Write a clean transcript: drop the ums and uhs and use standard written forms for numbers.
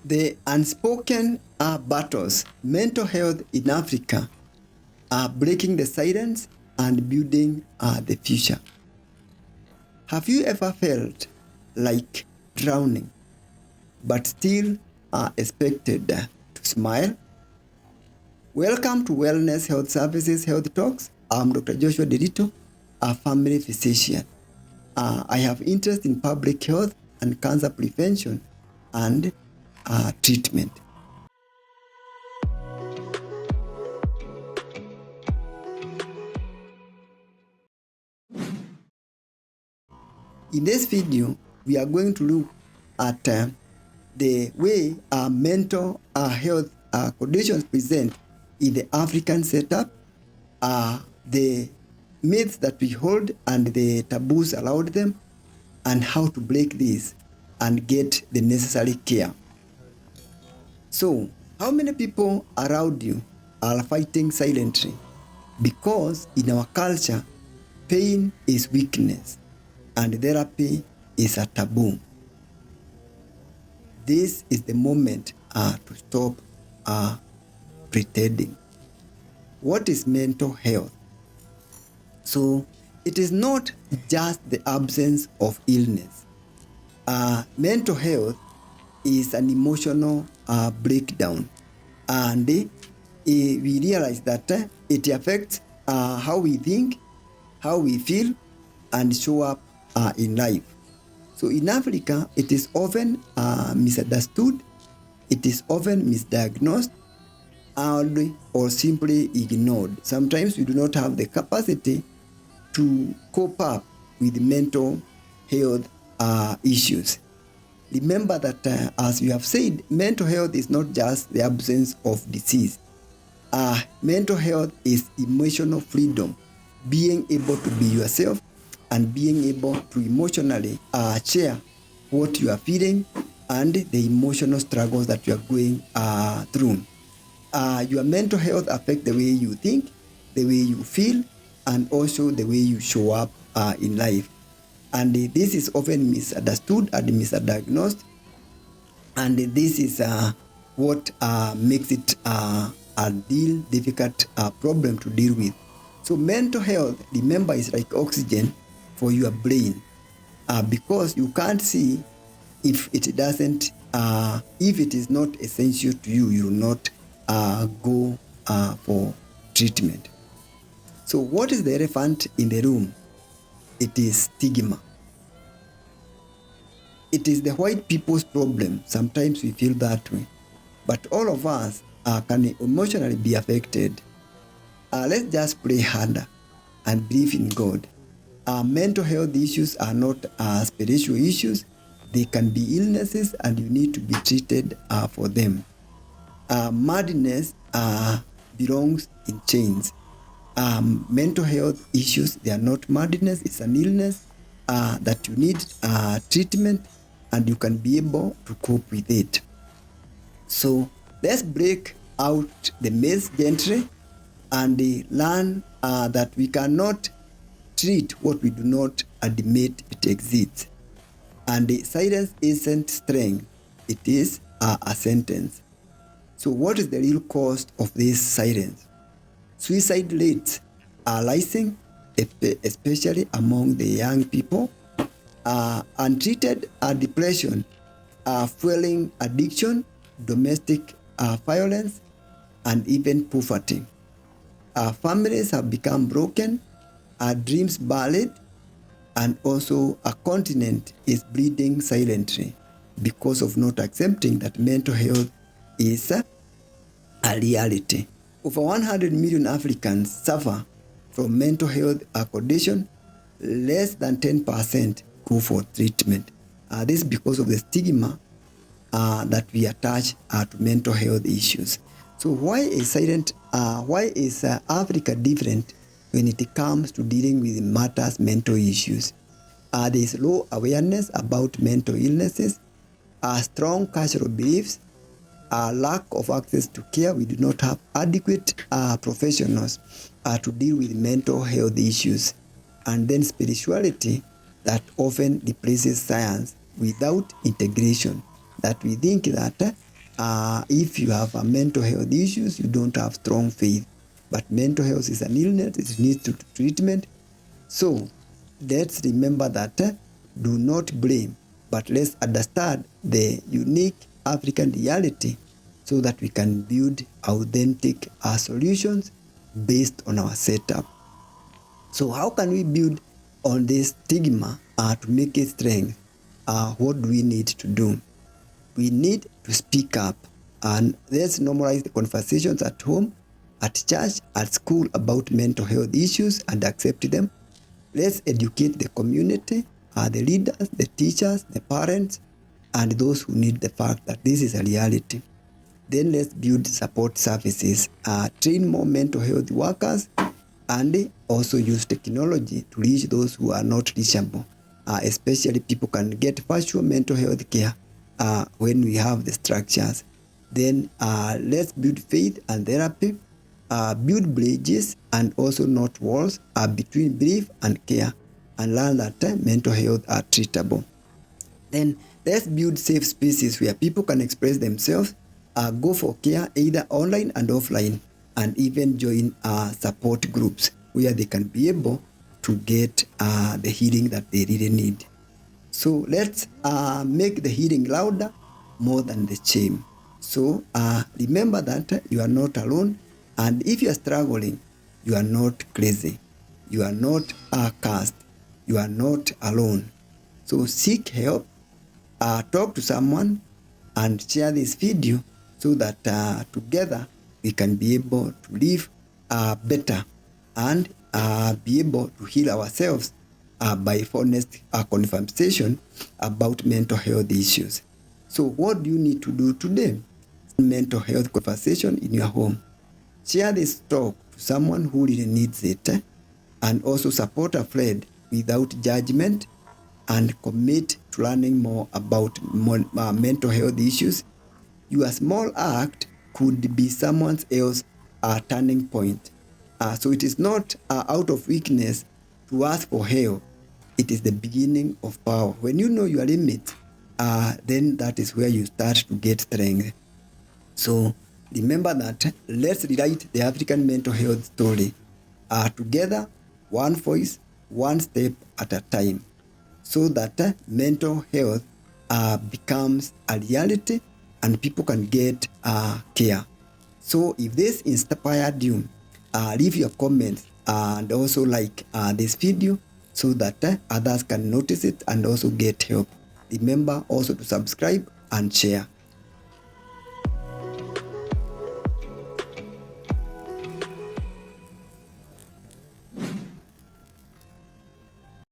The unspoken battles, mental health in Africa, are breaking the silence and building the future. Have you ever felt like drowning, but still are expected to smile? Welcome to Wellness Health Services Health Talks. I'm Dr. Joshua Derito, a family physician. I have interest in public health and cancer prevention and treatment. In this video, we are going to look at the way mental health conditions present in the African setup, the myths that we hold and the taboos around them, and how to break this and get the necessary care. So, how many people around you are fighting silently? Because in our culture, pain is weakness and therapy is a taboo. This is the moment to stop pretending. What is mental health? So, it is not just the absence of illness. Mental health is an emotional breakdown, and we realize that it affects how we think, how we feel, and show up in life. So in Africa, it is often misunderstood, it is often misdiagnosed, or simply ignored. Sometimes we do not have the capacity to cope up with mental health issues. Remember that as we have said, mental health is not just the absence of disease. Mental health is emotional freedom, being able to be yourself and being able to emotionally share what you are feeling and the emotional struggles that you are going through. Your mental health affects the way you think, the way you feel, and also the way you show up in life. And this is often misunderstood and misdiagnosed, and this is what makes it a difficult problem to deal with. So mental health, remember, is like oxygen for your brain, because you can't see if it doesn't, if it is not essential to you, you will not go for treatment. So what is the elephant in the room? It is stigma. It is the white people's problem. Sometimes we feel that way. But all of us can emotionally be affected. Let's just pray harder and believe in God. Mental health issues are not spiritual issues. They can be illnesses and you need to be treated for them. Madness belongs in chains. Mental health issues, they are not madness, it's an illness that you need treatment and you can be able to cope with it. So let's break out the myths gently and learn that we cannot treat what we do not admit it exists. And silence isn't strength, it is a sentence. So what is the real cost of this silence? Suicide rates are rising, especially among the young people. Untreated depression, fueling addiction, domestic violence, and even poverty. Families have become broken, dreams buried, and also a continent is bleeding silently because of not accepting that mental health is a reality. Over 100 million Africans suffer from mental health condition. Less than 10% go for treatment. This is because of the stigma that we attach to mental health issues. So why is Africa different when it comes to dealing with matters mental issues? There is low awareness about mental illnesses, strong cultural beliefs, lack of access to care. We do not have adequate professionals to deal with mental health issues. And then spirituality that often replaces science without integration. That we think that if you have a mental health issues, you don't have strong faith. But mental health is an illness, it needs treatment. So let's remember that do not blame, but let's understand the unique African reality so that we can build authentic solutions based on our setup. So how can we build on this stigma to make it strength? What do we need to do? We need to speak up and let's normalize the conversations at home, at church, at school about mental health issues and accept them. Let's educate the community, the leaders, the teachers, the parents, and those who need the fact that this is a reality. Then let's build support services, train more mental health workers, and also use technology to reach those who are not reachable. Especially people can get virtual mental health care when we have the structures. Then let's build faith and therapy, build bridges and also not walls between belief and care, and learn that mental health are treatable. Then let's build safe spaces where people can express themselves, go for care either online and offline, and even join support groups where they can be able to get the healing that they really need. So let's make the healing louder more than the shame. So remember that you are not alone, and if you are struggling, you are not crazy. You are not cursed. You are not alone. So seek help, talk to someone, and share this video so that together we can be able to live better and be able to heal ourselves by honest conversation about mental health issues. So what do you need to do today? Mental health conversation in your home. Share this talk to someone who really needs it, and also support a friend without judgment, and commit to learning more about mental health issues. Your small act could be someone else's turning point. So it is not out of weakness to ask for help. It is the beginning of power. When you know your limits, then that is where you start to get strength. So remember that let's rewrite the African mental health story together, one voice, one step at a time, so that mental health becomes a reality and people can get care. So if this inspired you, leave your comments and also like this video so that others can notice it and also get help. Remember also to subscribe and share.